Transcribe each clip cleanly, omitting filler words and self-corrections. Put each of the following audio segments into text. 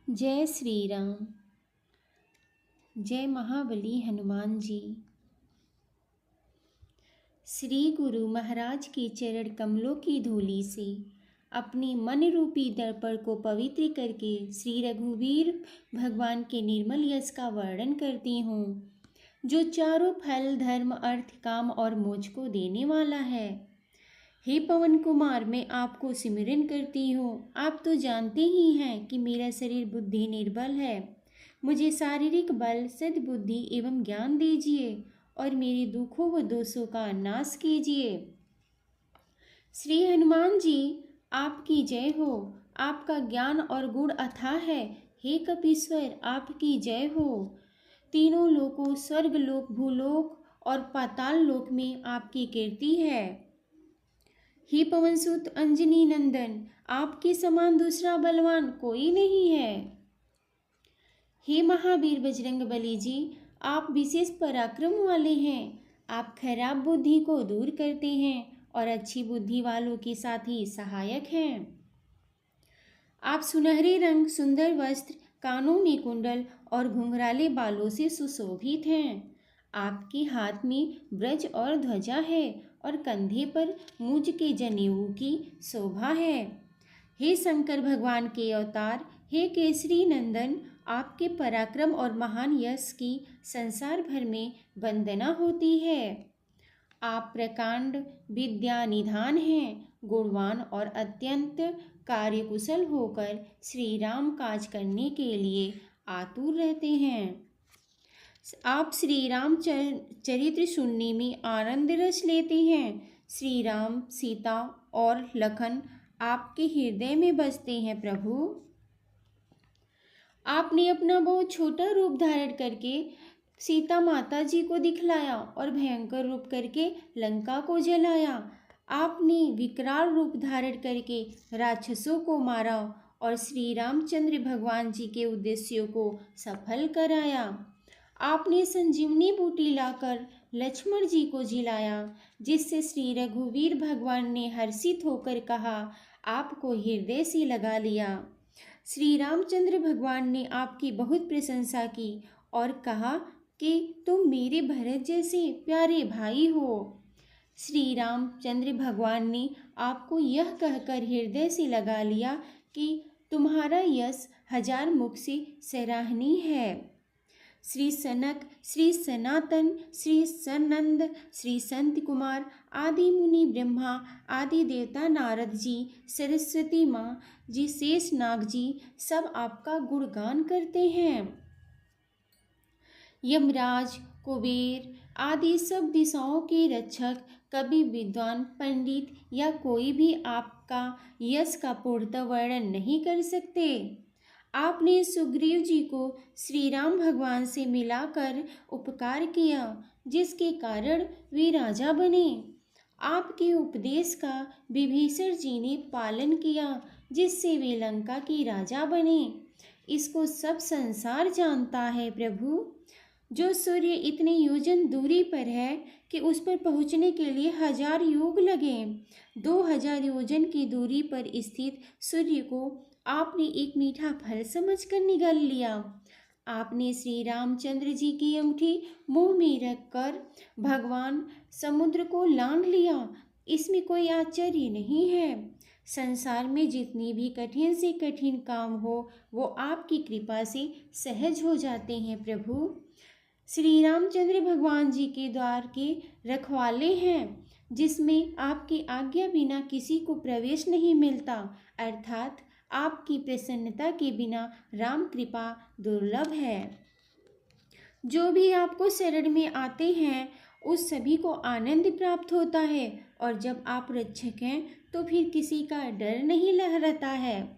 जय श्री राम। जय महाबली हनुमान जी। श्री गुरु महाराज के चरण कमलों की धूलि से अपने मन रूपी दर्पण को पवित्र करके श्री रघुवीर भगवान के निर्मल यश का वर्णन करती हूँ, जो चारों फल धर्म अर्थ काम और मोक्ष को देने वाला है। हे पवन कुमार, मैं आपको सिमरन करती हूँ। आप तो जानते ही हैं कि मेरा शरीर बुद्धि निर्बल है। मुझे शारीरिक बल सद्बुद्धि एवं ज्ञान दीजिए और मेरे दुखों व दोषों का नाश कीजिए। श्री हनुमान जी, आपकी जय हो। आपका ज्ञान और गुण अथाह है। हे कपीश्वर, आपकी जय हो। तीनों लोकों स्वर्ग लोक, भूलोक और पाताल लोक में आपकी कीर्ति है। हे पवनसुत अंजनी नंदन, आपके समान दूसरा बलवान कोई नहीं है। हे महावीर बजरंगबली जी, आप विशेष पराक्रम वाले हैं। आप खराब बुद्धि को दूर करते हैं और अच्छी बुद्धि वालों के साथ ही सहायक हैं। आप सुनहरे रंग, सुंदर वस्त्र, कानों में कुंडल और घुंघराले बालों से सुशोभित हैं। आपके हाथ में ब्रज और ध्वजा है और कंधे पर मुझ के जनेऊ की शोभा है। हे शंकर भगवान के अवतार, हे केसरी नंदन, आपके पराक्रम और महान यश की संसार भर में वंदना होती है। आप प्रकांड विद्या निधान हैं, गुणवान और अत्यंत कार्यकुशल होकर श्री राम काज करने के लिए आतुर रहते हैं। आप श्री राम चरित्र सुनने में आनंद रस लेते हैं। श्री राम, सीता और लखन आपके हृदय में बसते हैं। प्रभु, आपने अपना बहुत छोटा रूप धारण करके सीता माता जी को दिखलाया और भयंकर रूप करके लंका को जलाया। आपने विकराल रूप धारण करके राक्षसों को मारा और श्री रामचंद्र भगवान जी के उद्देश्यों को सफल कराया। आपने संजीवनी बूटी लाकर लक्ष्मण जी को जिलाया, जिससे श्री रघुवीर भगवान ने हर्षित होकर कहा, आपको हृदय से लगा लिया। श्री रामचंद्र भगवान ने आपकी बहुत प्रशंसा की और कहा कि तुम मेरे भरत जैसे प्यारे भाई हो। श्री रामचंद्र भगवान ने आपको यह कहकर हृदय से लगा लिया कि तुम्हारा यश हजार मुख से सराहनीय है। श्री सनक, श्री सनातन, श्री सनंद, श्री संत कुमार आदि मुनि, ब्रह्मा आदि देवता, नारद जी, सरस्वती माँ जी, शेष नाग जी सब आपका गुणगान करते हैं। यमराज, कुबेर आदि सब दिशाओं के रक्षक, कवि, विद्वान, पंडित या कोई भी आपका यश का पूर्णतः वर्णन नहीं कर सकते। आपने सुग्रीव जी को श्री राम भगवान से मिलाकर उपकार किया, जिसके कारण वे राजा बने। आपके उपदेश का विभीषण जी ने पालन किया, जिससे वे लंका के राजा बने। इसको सब संसार जानता है। प्रभु, जो सूर्य इतने योजन दूरी पर है कि उस पर पहुँचने के लिए 1000 युग लगे, 2000 योजन की दूरी पर स्थित सूर्य को आपने एक मीठा फल समझकर निगल लिया। आपने श्री रामचंद्र जी की अंगूठी मुंह में रखकर भगवान समुद्र को लांघ लिया। इसमें कोई आश्चर्य नहीं है। संसार में जितनी भी कठिन से कठिन काम हो, वो आपकी कृपा से सहज हो जाते हैं। प्रभु, श्री रामचंद्र भगवान जी के द्वार के रखवाले हैं, जिसमें आपकी आज्ञा बिना किसी को प्रवेश नहीं मिलता, अर्थात आपकी प्रसन्नता के बिना राम कृपा दुर्लभ है। जो भी आपको शरण में आते हैं, उस सभी को आनंद प्राप्त होता है, और जब आप रक्षक हैं तो फिर किसी का डर नहीं लहराता है।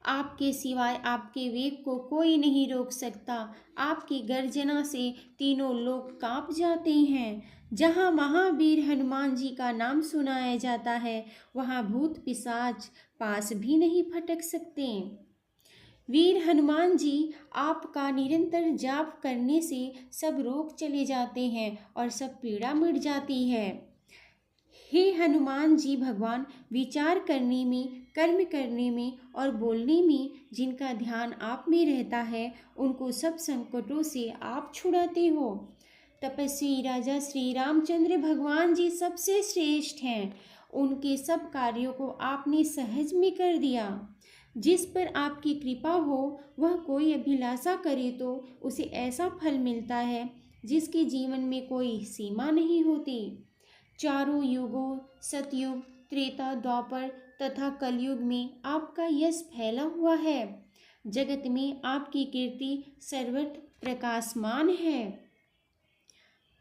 आपके सिवाय आपके वेग को कोई नहीं रोक सकता। आपकी गर्जना से तीनों लोग कांप जाते हैं। जहाँ महावीर हनुमान जी का नाम सुनाया जाता है, वहाँ भूत पिशाच पास भी नहीं फटक सकते। वीर हनुमान जी, आपका निरंतर जाप करने से सब रोग चले जाते हैं और सब पीड़ा मिट जाती है। हे हनुमान जी भगवान, विचार करने में, कर्म करने में और बोलने में जिनका ध्यान आप में रहता है, उनको सब संकटों से आप छुड़ाते हो। तपस्वी राजा श्री रामचंद्र भगवान जी सबसे श्रेष्ठ हैं। उनके सब कार्यों को आपने सहज में कर दिया। जिस पर आपकी कृपा हो, वह कोई अभिलाषा करे तो उसे ऐसा फल मिलता है जिसके जीवन में कोई सीमा नहीं होती। चारों युगों, सतयुग, त्रेता, द्वापर तथा कलयुग में आपका यश फैला हुआ है। जगत में आपकी कीर्ति सर्वत्र प्रकाशमान है।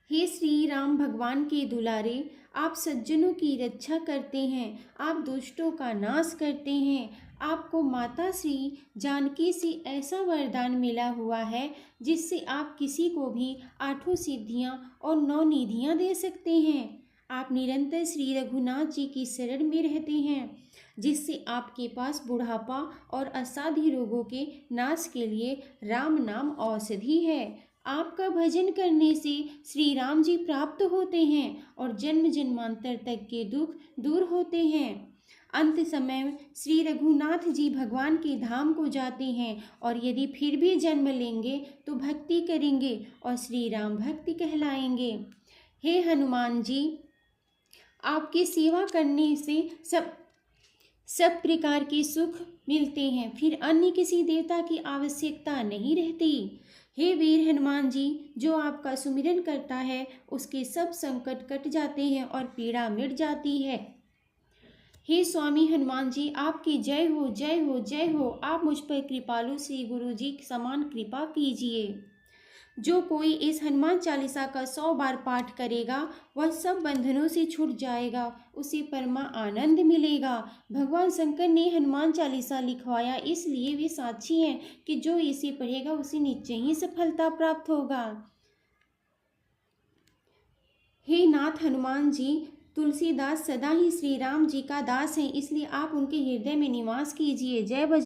हे श्री राम भगवान के दुलारे, आप सज्जनों की रक्षा करते हैं, आप दुष्टों का नाश करते हैं। आपको माता श्री जानकी से ऐसा वरदान मिला हुआ है जिससे आप किसी को भी 8 सिद्धियां और 9 निधियां दे सकते हैं। आप निरंतर श्री रघुनाथ जी की शरण में रहते हैं, जिससे आपके पास बुढ़ापा और असाध्य रोगों के नाश के लिए राम नाम औषधि है। आपका भजन करने से श्री राम जी प्राप्त होते हैं और जन्म जन्मांतर तक के दुख दूर होते हैं। अंत समय में श्री रघुनाथ जी भगवान के धाम को जाते हैं और यदि फिर भी जन्म लेंगे तो भक्ति करेंगे और श्री राम भक्ति कहलाएंगे। हे हनुमान जी, आपकी सेवा करने से सब प्रकार के सुख मिलते हैं, फिर अन्य किसी देवता की आवश्यकता नहीं रहती। हे वीर हनुमान जी, जो आपका सुमिरन करता है उसके सब संकट कट जाते हैं और पीड़ा मिट जाती है। हे स्वामी हनुमान जी, आपकी जय हो, जय हो, जय हो। आप मुझ पर कृपालु श्री गुरु जी के समान कृपा कीजिए। जो कोई इस हनुमान चालीसा का 100 बार पाठ करेगा वह सब बंधनों से छूट जाएगा, उसे परमा आनंद मिलेगा। भगवान शंकर ने हनुमान चालीसा लिखवाया, इसलिए वे साक्षी हैं कि जो इसे पढ़ेगा उसे निश्चय ही सफलता प्राप्त होगा। हे नाथ हनुमान जी, तुलसीदास सदा ही श्री राम जी का दास हैं, इसलिए आप उनके हृदय में निवास कीजिए। जय